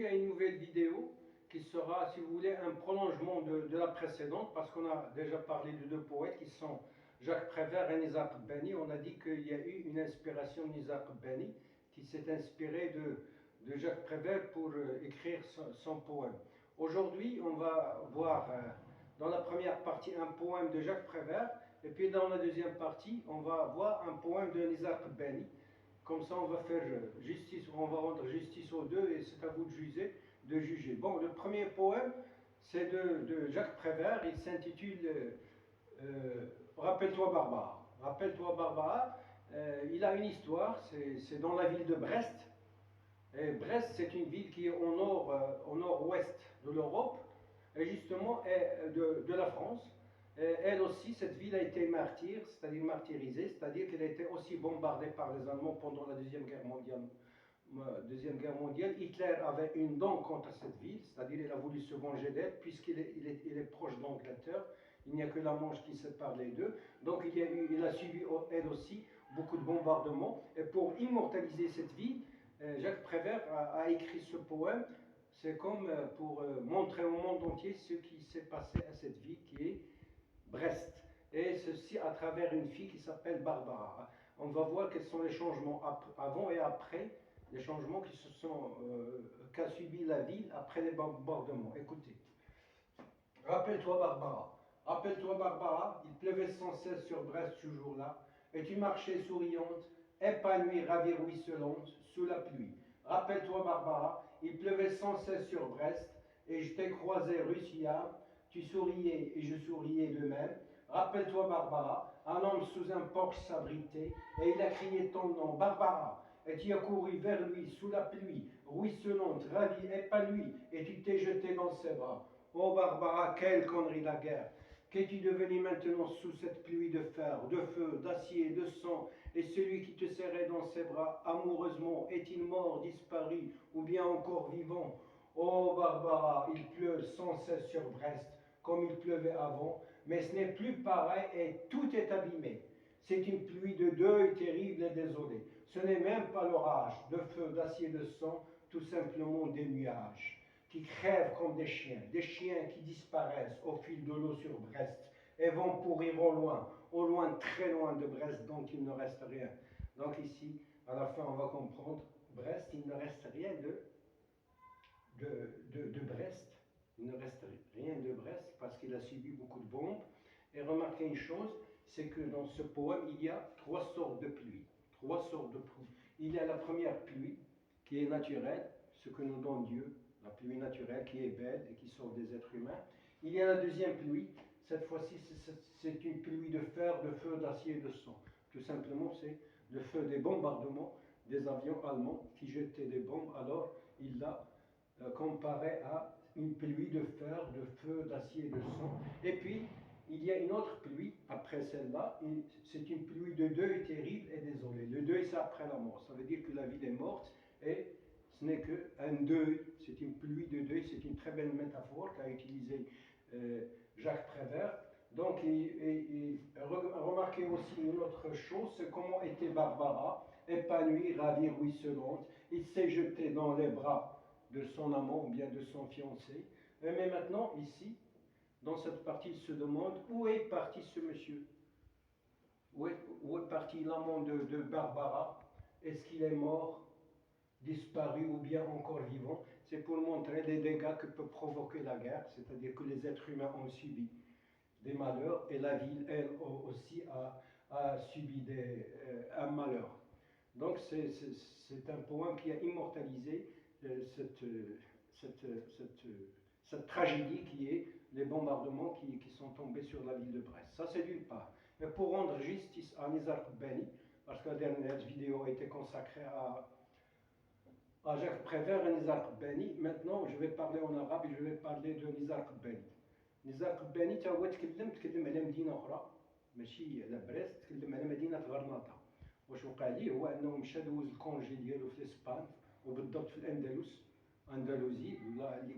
aujourd'hui à une nouvelle vidéo qui sera, si vous voulez, un prolongement de la précédente, parce qu'on a déjà parlé de deux poètes qui sont Jacques Prévert et Nizar Qbani. On a dit qu'il y a eu une inspiration de Nizar Qbani qui s'est inspiré de Jacques Prévert pour écrire son poème. Aujourd'hui, on va voir dans la première partie un poème de Jacques Prévert, et puis dans la deuxième partie, on va voir un poème de Nizar Qbani. Comme ça, on va faire justice, on va rendre justice aux deux, et c'est à vous de juger. Bon, le premier poème, c'est de Jacques Prévert. Il s'intitule Rappelle-toi Barbara. Rappelle-toi Barbara. Il a une histoire. C'est dans la ville de Brest. Et Brest, c'est une ville qui est au nord-ouest de l'Europe, et justement de la France. Et elle aussi, cette ville a été martyre, c'est-à-dire martyrisée, c'est-à-dire qu'elle a été aussi bombardée par les Allemands pendant la Deuxième Guerre mondiale. Hitler avait une dent contre cette ville, c'est-à-dire il a voulu se venger d'elle, puisqu'il est proche d'Angleterre. Il n'y a que la Manche qui sépare les deux. Donc il a subi, elle aussi, beaucoup de bombardements. Et pour immortaliser cette ville, Jacques Prévert a écrit ce poème. C'est comme pour montrer au monde entier ce qui s'est passé à cette ville qui est Brest. Et ceci à travers une fille qui s'appelle Barbara. On va voir quels sont les changements avant et après, les changements qu'a subi la ville après les bombardements. Écoutez. Rappelle-toi Barbara. Rappelle-toi Barbara, il pleuvait sans cesse sur Brest ce jour-là, et tu marchais souriante, épanouie, ravie, ruisselante, sous la pluie. Rappelle-toi Barbara, il pleuvait sans cesse sur Brest, et je t'ai croisé rue Sillard, tu souriais et je souriais de même. Rappelle-toi Barbara, un homme sous un porche s'abritait, et il a crié ton nom, Barbara, et tu as couru vers lui sous la pluie, ruisselante, ravie, épanouie, et tu t'es jeté dans ses bras. Oh Barbara, quelle connerie la guerre! Qu'es-tu devenu maintenant sous cette pluie de fer, de feu, d'acier, de sang? Et celui qui te serrait dans ses bras amoureusement, est-il mort, disparu, ou bien encore vivant? Oh Barbara, il pleut sans cesse sur Brest, comme il pleuvait avant, mais ce n'est plus pareil et tout est abîmé. C'est une pluie de deuil terrible et désolée. Ce n'est même pas l'orage, de feu, d'acier, de sang, tout simplement des nuages qui crèvent comme des chiens qui disparaissent au fil de l'eau sur Brest et vont pourrir au loin, très loin de Brest, dont il ne reste rien. Donc ici, à la fin, on va comprendre, Brest, il ne reste rien de Brest. Il ne reste rien de Brest parce qu'il a subi beaucoup de bombes. Et remarquez une chose, c'est que dans ce poème, il y a trois sortes de pluie. Trois sortes de pluie. Il y a la première pluie qui est naturelle, ce que nous donne Dieu, la pluie naturelle qui est belle et qui sauve des êtres humains. Il y a la deuxième pluie, cette fois-ci c'est une pluie de fer, de feu, d'acier et de sang. Tout simplement c'est le feu des bombardements des avions allemands qui jetaient des bombes, alors il l'a comparé à une pluie de fer, de feu, d'acier et de sang. Et puis il y a une autre pluie après celle-là, c'est une pluie de deuil terrible et désolé. Le deuil c'est après la mort, ça veut dire que la ville est morte et ce n'est qu'un deuil, c'est une pluie de deuil, c'est une très belle métaphore qu'a utilisée Jacques Prévert. Donc, remarquez aussi une autre chose, c'est comment était Barbara, épanouie, ravie, ruisselante. Il s'est jeté dans les bras de son amant ou bien de son fiancé. Mais maintenant, ici, dans cette partie, il se demande où est parti ce monsieur? Où est parti l'amant de Barbara? Est-ce qu'il est mort, disparu ou bien encore vivant? C'est pour montrer les dégâts que peut provoquer la guerre, c'est-à-dire que les êtres humains ont subi des malheurs et la ville, elle aussi, a subi un malheur. Donc c'est un poème qui a immortalisé cette tragédie qui est les bombardements qui sont tombés sur la ville de Brest. Ça c'est d'une part. Mais pour rendre justice à Nizar Qbani, parce que la dernière vidéo a été consacrée à Jacques Prévert et Nizar Qbani, maintenant je vais parler en arabe et je vais parler de Nizar Qbani. نزار قباني تا هو تكلم على مدينه اخرى ماشي على بريست، تكلم على مدينه غرناطه. واش وقع ليه هو انه مشى دوز الكونجي ديالو في اسبان وبالضبط في الاندلس، اندلسي ولا اللي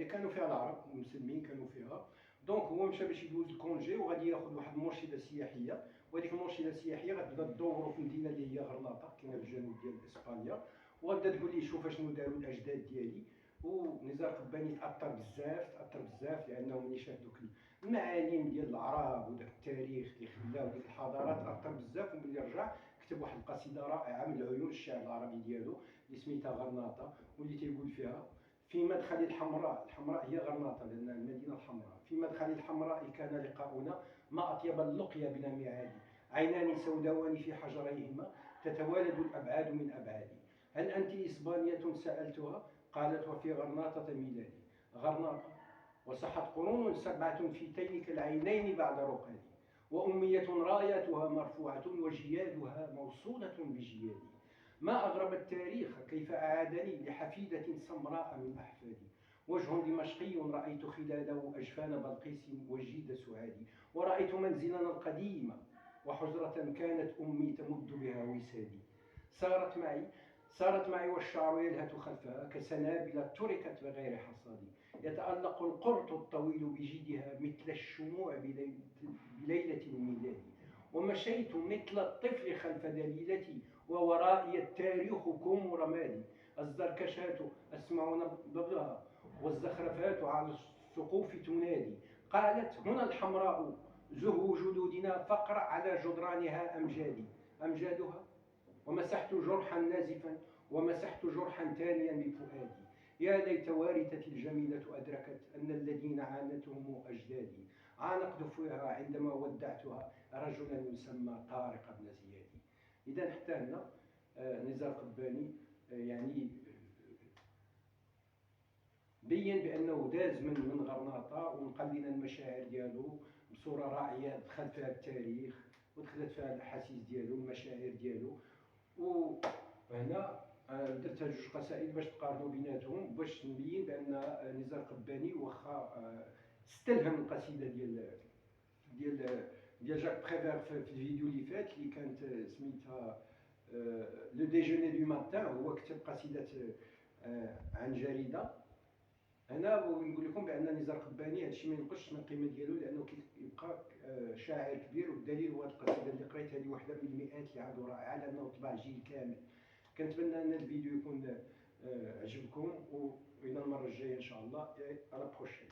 كانوا فيها العرب المسلمين كانوا فيها. دونك هو مشى باش يدوز الكونجي وغادي ياخذ واحد المرشده سياحيه، وهذيك المرشده السياحيه غتبدا تدورو في المدينه اللي هي غرناطه كاينه في الجنوب ديال اسبانيا، وغبدا تقول لي شوف شنو داروا الاجداد ديالي. ونزار قباني تاثر بزاف لانه ملي شاف دوك المعالم ديال العرب وداك التاريخ اللي خلاه وديك الحضارات تاثر بزاف. وملي رجع كتب واحد القصيده رائعه من العيون الشعر العربي ديالو اللي سميتها غرناطه، واللي تيقول فيها: في مدخل الحمراء هي غرناطه لان المدينه الحمراء، في مدخل الحمراء كان لقاؤنا، ما اطيب اللقيا بلا ميعاد، عينان سوداوان في حجريهما تتوالد الابعاد من ابعادي، هل انت اسبانيه سالتها قالت وفي غرناطه ميلادي، غرناطه وصحت قرون 7 في تيك العينين بعد رقادي، وأمية راياتها مرفوعة وجيادها موصولة بجيادي، ما أغرب التاريخ كيف أعادني لحفيدة سمراء من أحفادي، وجه دمشقي رأيت خلاله أجفان بلقيس وجيد سعادي، ورأيت منزلنا القديم وحجرة كانت أمي تمد بها وسادي، سارت معي والشعر يلهث خلفها كسنابل تركت بغير حصاد، يتألق القرط الطويل بجيدها مثل الشموع بليلة الميلاد، ومشيت مثل الطفل خلف دليلتي وورائي التاريخ كوم رمادي، الزركشات أسمع نبضها والزخرفات على السقوف تنادي، قالت هنا الحمراء زهو جدودنا فاقرأ على جدرانها أمجادها، ومسحت جرحا نازفا ومسحت جرحا تانيا بفؤادي، يا ليت وارثتي الجميلة أدركت أن الذين عانتهم أجدادي، عانقت فيها عندما ودعتها رجلا يسمى طارق بن زيادي. إذا حتى هنا نزار قباني يعني بين بأنه داز من غرناطة ونقل لنا المشاعر ديالو بصورة راعية، دخل فيها التاريخ ودخلت فيها الأحاسيس ديالو المشاعر ديالو. وهنا درتها جوج قصائد باش تقارنوا بيناتهم، باش نبين بان نزار قباني واخا استلهم القصيده ديال جاك بريفير في الفيديو اللي فات اللي كانت سميتها لو ديجوني دو ماتان، هو كتب قصيده عن جريده. هنا نقول لكم بان نزار قباني هادشي ما ينقصش من القيمه ديالو لانه كيبقى شاعر كبير، والدليل هو هاد القصيده اللي قريتها هذه واحده من المئات اللي عندو رائعه لانه طبع جيل كامل. كنتمنى ان الفيديو يكون عجبكم، والى المره الجايه ان شاء الله. على بروشين.